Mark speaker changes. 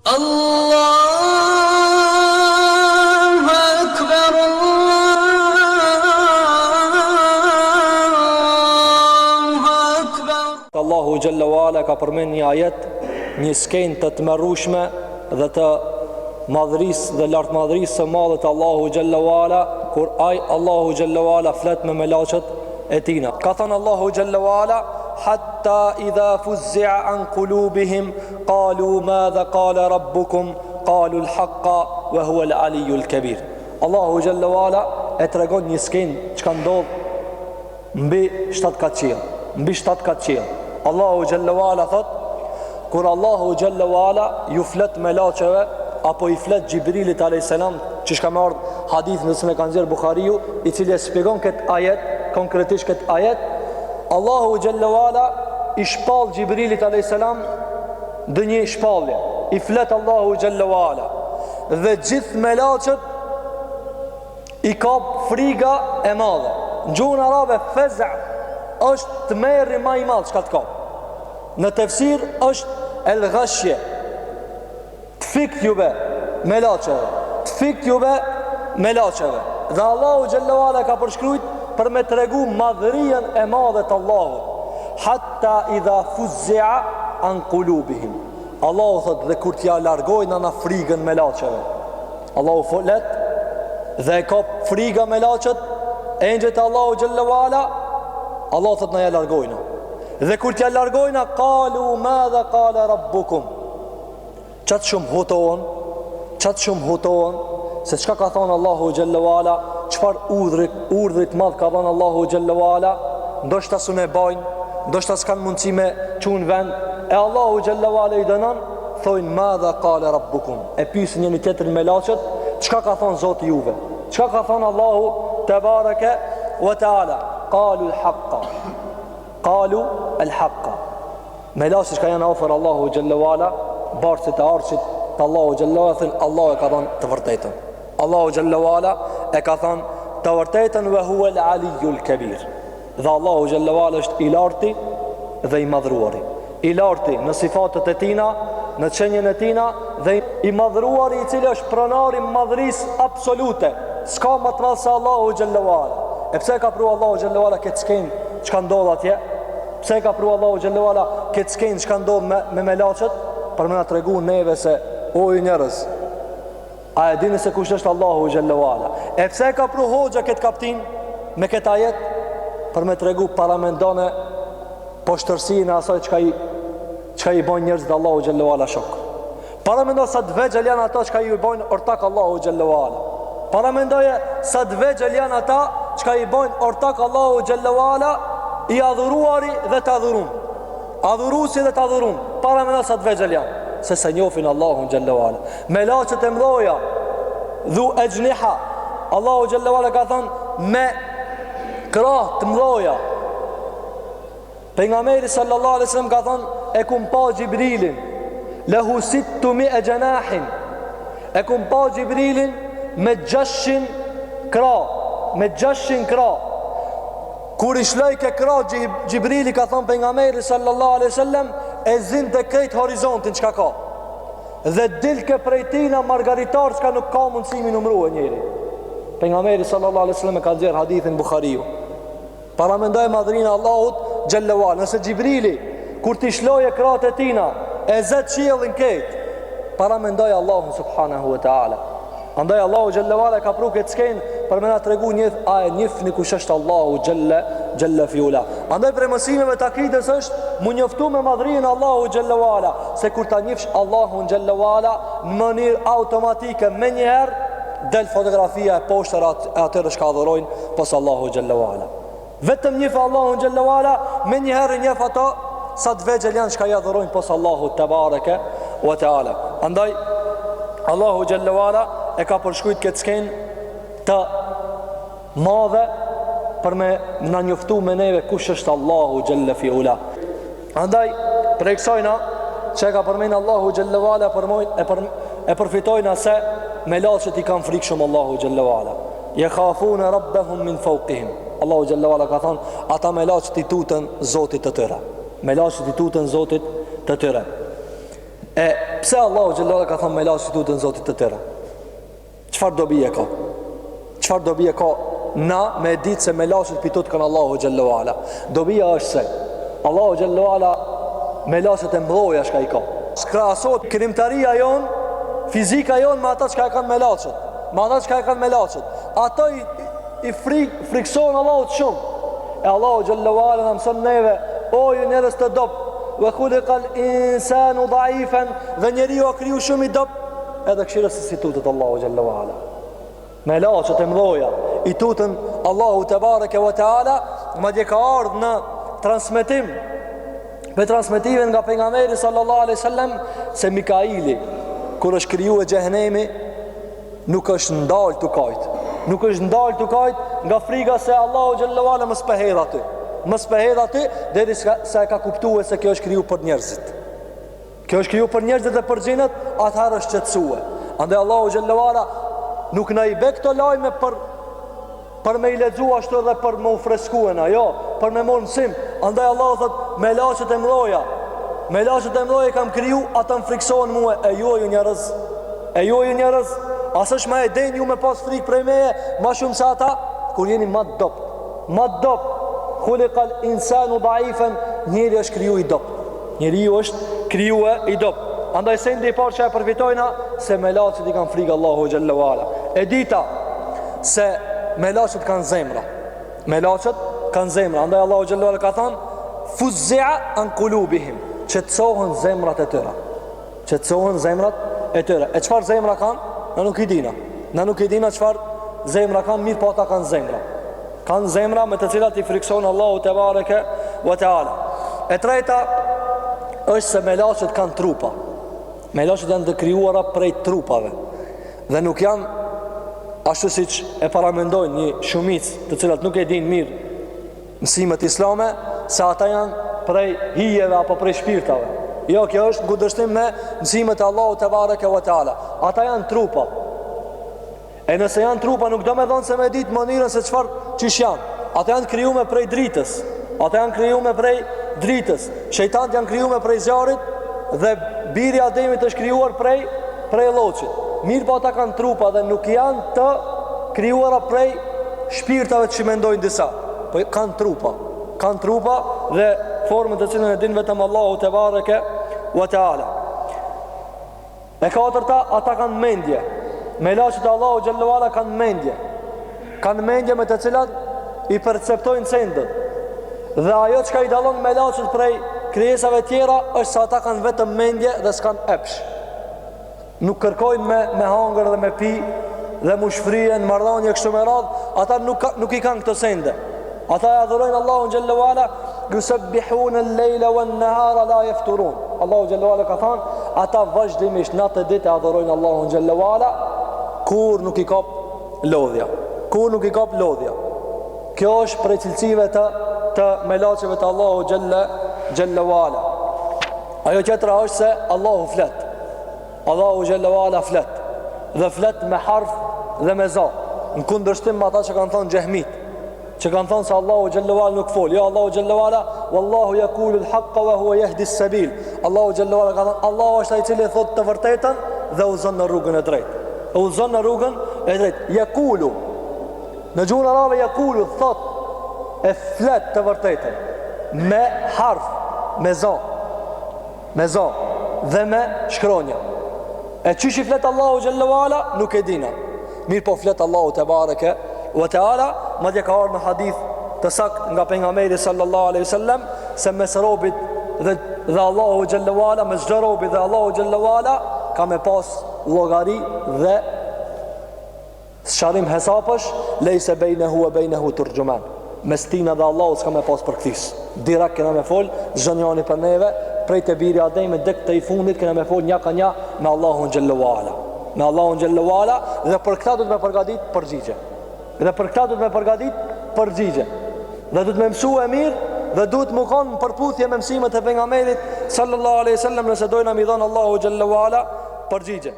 Speaker 1: Allahu Akbar, Allahu Akbar.
Speaker 2: Allahu Jalla wa Ala ka përmend një ajet, një skenë të tmerrueshme dhe të madhërisë dhe lartmadhërisë së madhe të Allahu Jalla wa Ala, kur Allahu Jalla wa Ala flet me melaçet e tina. Ka thënë Allahu Jalla wa Ala: hatta idha fuzzi'a an qulubihim qalu madha qala rabbukum qalu al-haqqa wa huwa al-aliyyu al-kabir. Allahu Jalla wa Ala e tregon një skenë çka ndodh mbi 7 katë qiell, mbi 7 katë qiell. Allahu Jalla wa Ala thot, kur Allahu Jalla wa Ala ju flet melaçeve apo i flet Gjibrilit a.s. që shka me ardhë hadith nësë me kanë zirë Bukhariu, i cili e spjegon këtë ajet, konkretisht këtë ajet, Allahu Jalla wa Ala i shpall Gjibrilit a.s. dë një shpallje, i flet Allahu Jalla wa Ala, dhe gjithë melaçet i kap friga e madhe. Në gjuhën arabe feza është të merri ma i madhë çka të kap. Në tefsir është el ghashje, të fikt juve melaçeve, të fikt juve melaçeve. Dhe Allahu Jalla wa Ala ka përshkrujt për me tregu madhërien e madhe të Allahut. Hatta idha fuzzi'a an qulubihim. Allahu thot, dhe kur t'ja largojnë ana frigën melaçeve. Allahu folet dhe e kap friga melaçet, engjëjt e Allahu Jalla wa Ala, Allahu thot na ja largojnë. Dhe kur t'ja largojnë, qalu madha qala rabbukum. Qatë shumë hutohen, se qka ka thonë Allahu Jalla wa Ala, qëfar urdhrit madh ka thonë Allahu Jalla wa Ala, ndoshta su ne bajnë, ndoshta s'kan mundësi me qunë vend, e Allahu Jalla wa Ala i dënon, thojnë madha qala rabbukum, e pysin njëni tjetër melaçet, qka ka thonë Zoti juve, qka ka thonë Allahu Tebareke wa Taala, qalu al-haqqa. Melaçet që janë ofër Allahu Jalla wa Ala, barësit e arqit të Allahu Jalla wa Ala, thënë Allahu e ka thonë të vërtetën. Allahu Jalla wa Ala e ka thonë të vërtetën, ve huwa al-aliyyu al-kabir. Dhe Allahu Jalla wa Ala është i larti dhe i madhruari. I larti në sifatet e tina, në qenjen e tina, dhe i madhruari i cili është pronari madhërisë absolute. S'ka më të madh se Allahu Jalla wa Ala. E pse ka pru Allahu Jalla wa Ala këtë skenë çka ndodh atje? Pse ka pru Allahu Jalla wa Ala këtë skenë çka ndodh me melaçet? Për me na tregu neve se, o ju njerëz, a e dini se kush është Allahu Jalla wa Ala? E pse ka pru hoxha këtë kaptin me këtë ajet? Për me tregu paramendone poshtërsinë e asaj çka i bojnë njerëz dhe Allahu Jalla wa Ala shok. Paramendoj sa të vegjël janë ata çka i bojnë ortak Allahu Jalla wa Ala. Paramendoje sa të vegjël janë ata çka i bojnë ortak Allahu Jalla wa Ala, i adhuruari dhe të adhurum, adhurusi dhe të adhurum. Paramendoj sa të vegjël janë, se se njofin Allahu Jalla wa Ala. Melaçet e mdoja, dhu e gjniha, Allahu Jalla wa Ala ka thënë me krah të mdoja. Pejgamberi sallallahu alaihi wasallam ka thënë, e kum pa Gjibrilin, lehu sittu mi e gjenahin, e kum pa Gjibrilin me 600 krah, me 600 krah. Kur i shloj ke krah Gjibrili, ka thënë pejgamberi sallallahu alaihi wasallam, e zin të krejt horizontin çka ka, dhe dilke prej tina margaritar çka nuk ka mundësimi numrua njëri. Pejgamberi sallallahu alaihi wasallam e ka nxjerr hadithin Bukhariu. Paramendoj madhrinë Allahut Jalla wa Ala. Nëse Gjibrili kur t'i shloje krahat e tina e zet qiellin këtë, paramendoj Allahun subhanahu wa taala. Andaj Allahu Jalla wa Ala ka pru këtë skenë për me na tregu a e njifni kush është Allahu Jalla fi ula. Andaj për mësimeve të akides është mu njoftu me madhrinë Allahu Jalla wa Ala, se kur ta njifsh Allahun Jalla wa Ala në mënyrë automatike, me njëherë del fotografia e poshtër e atyre shka adhurojnë pos Allahu Jalla wa Ala. Vetëm njëfë Allahun Jalla wa Ala, me njëherë njëfë ato sa të vegjël janë shka i adhurojnë pos Allahu Tebareke wa Taala. Andaj Allahu Jalla wa Ala e ka përshkujt këtë skenë të madhe për me në njoftu me neve kush është Allahu Jalla fi ula. Andaj për e kësajna që e ka përmenë Allahu Jalla wa Ala e përfitojna se melaçet i kanë frikë shumë Allahu Jalla wa Ala. Yakhafuna rabbahum min fawqihim. Allahu Jalla wa Ala ka thonë, ata melaçet i tutën Zotit të tyre. Melaçet i tutën Zotit të tyre. E pse Allahu xhallahu ka thënë me laçi tutën Zotit të tëra? Çfarë dobi e ka? Çfarë dobi e ka na me ditë se me laçit pitut kanë Allahu xhallahu ala? Dobia është se Allahu xhallahu ala me laçet e mbrojë shka i ka. Skrahasot krimtaria jon, fizika jon me ata çka kanë me laçet. Me ata çka kanë me laçet. Ato i frikson Allahu shumë. E Allahu xhallahu ala na mëson neve, o ju njerëz të dobët, wa khuliqal insanu dha'ifan, dhe njeriu ka kriju shumë i dobët, edhe këshira se si tutet Allahu xhallahu ala. Me laçet e mbrojë i tutën Allahu te bareke ve teala, madje ka ardhur në transmetim me transmetive nga pejgamberi sallallahu alaihi wasallam se Mikaili kur është krijuar xhehenemi nuk është ndalë të kajt. Nuk është ndalë të kajt nga frika se Allahu xhallahu ala mos pëhedh aty. Mos pëhedh aty deri sa e ka kuptuar se kjo është krijuar për njerëzit. Kjo është krijuar për njerëzit dhe për xhinat, atëherë është shqetësuar. Andaj Allahu xhallahu ala nuk na i bë këto lajme për me i lexu ashtu dhe për me u freskuena, jo, për me morë mësim. Andaj Allahu thot me laçet e mloja. Me laçet e mloja kam kriju, ata më friksohen mua, e ju njerëz. E ju njerëz, asësh ma e den ju me pas frikë prej meje, ma shumë se ata kur jeni ma dopt. Ma dopt. Khuliqal insanu dha'ifan, njeri është kriju i dopt. Njeri është kriju i dopt. Andaj se ndi parë që e përfitojna se me laçet i kanë frikë Allahu xhallahu ala. E dita se me laçet kanë zemra. Me laçet kanë zemra. Andaj Allahu xhallahu ala ka thënë fuzzi'a an qulubihim, qetësohen zemrat e tyre. Qetësohen zemrat e tyre. E çfarë zemra kanë? Na nuk i dina. Na nuk i dina çfarë zemra kanë, mirë po ata kanë zemra. Kanë zemra me të cilat i frikson Allahu te bareke ve teala. E treta është se me laçet kanë trupa. Me laçet janë të krijuara prej trupave. Dhe nuk janë ashtu siç e paramendojnë një shumicë të cilat nuk e dinë mirë mësimet islame, se ata janë prej hijeve apo prej shpirtave. Jo, kjo është kundërshtim me mësimet e Allahu te bareke ve teala. Ata janë trupa. E nëse janë trupa nuk do me thonë se me ditë mënyrën se çfarë çish janë. Ata janë krijuar prej dritës. Ata janë krijuar prej dritës. Shejtanët janë krijuar prej zjarrit dhe biri i Ademit është krijuar prej lloçit. Mirë po ata kanë trupa dhe nuk janë të krijuara prej shpirtave që mendojnë disa. Po kanë trupa. Kanë trupa dhe formën të cilën e din vetëm Allahu te bareke ve teala. E katërta, ata kanë mendje. Me laçet e Allahu xhallahu ala kanë mendje. Kanë mendje me të cilat i perceptojnë sendet. Dhe ajo çka i dallon me laçet prej krijesave tjera është se ata kanë vetëm mendje dhe s'kan epsh. Nuk kërkojnë me hangër dhe me pi dhe mushfrien, marrëdhënie kështu me radhë, ata nuk i kanë këto sende. Ata e adhurojnë Allahun xhallahu ala, yusabbihuna al-layla wan-nahara la yafturun. Allahu xhallahu ala ka thënë, ata vazhdimisht natë e ditë adhurojnë Allahun xhallahu ala, kur nuk i kap lodhja. Kur nuk i kap lodhja. Kjo është prej cilësive të melaçeve të Allahu xhallahu ala. Ajo tjetra është se Allahu flet. Allahu xhallahu ala flet. Dhe flet me harf dhe me za. Në kundërshtim me ata që kanë thënë xehmit, që kanë thënë se Allahu xhallahu ala nuk fol. Jo, Allahu xhallahu ala, wallahu yaqulu al-haqqa wa huwa yahdi as-sabil. Allahu xhallahu ala ka thënë, Allahu është ai i cili thotë të vërtetën dhe udhëzon në rrugën e drejtë. Udhëzon në rrugën e drejtë. Yaqulu. Në gjuhën arabe yaqulu thot e flet të vërtetën me harf, me za dhe me shkronja. E çish i flet Allahu xhallahu ala nuk e dina. Mirë po flet Allahu te bareke ve teala, madje ka ardhur në hadith të sakt nga pejgamberi sallallahu alaihi wasallam se mes robit dhe Allahu xhallahu ala, mes çdo robi dhe Allahu xhallahu ala ka me pas llogari dhe sharim hesapësh, lejse bejnehu e bejnehu turjuman. Mes tina dhe Allahu s'ka me pas përkthis. Direkt kena me fol zhënjani për neve, prej të biri Ademit dhe këtë i fundit kena me fol nja ka nja me Allahun xhallahu ala. Me Allahun xhallahu ala, dhe për këta du të me përgatit përgjigje. Dhe për këta du të me përgatit përgjigje. Dhe du të me mësu e mirë, dhe du të më kanë përputhje me mësimet e pejgamberit sallallahu alaihi wasallam nëse dojna mi dhonë Allahu xhallahu ala përgjigje.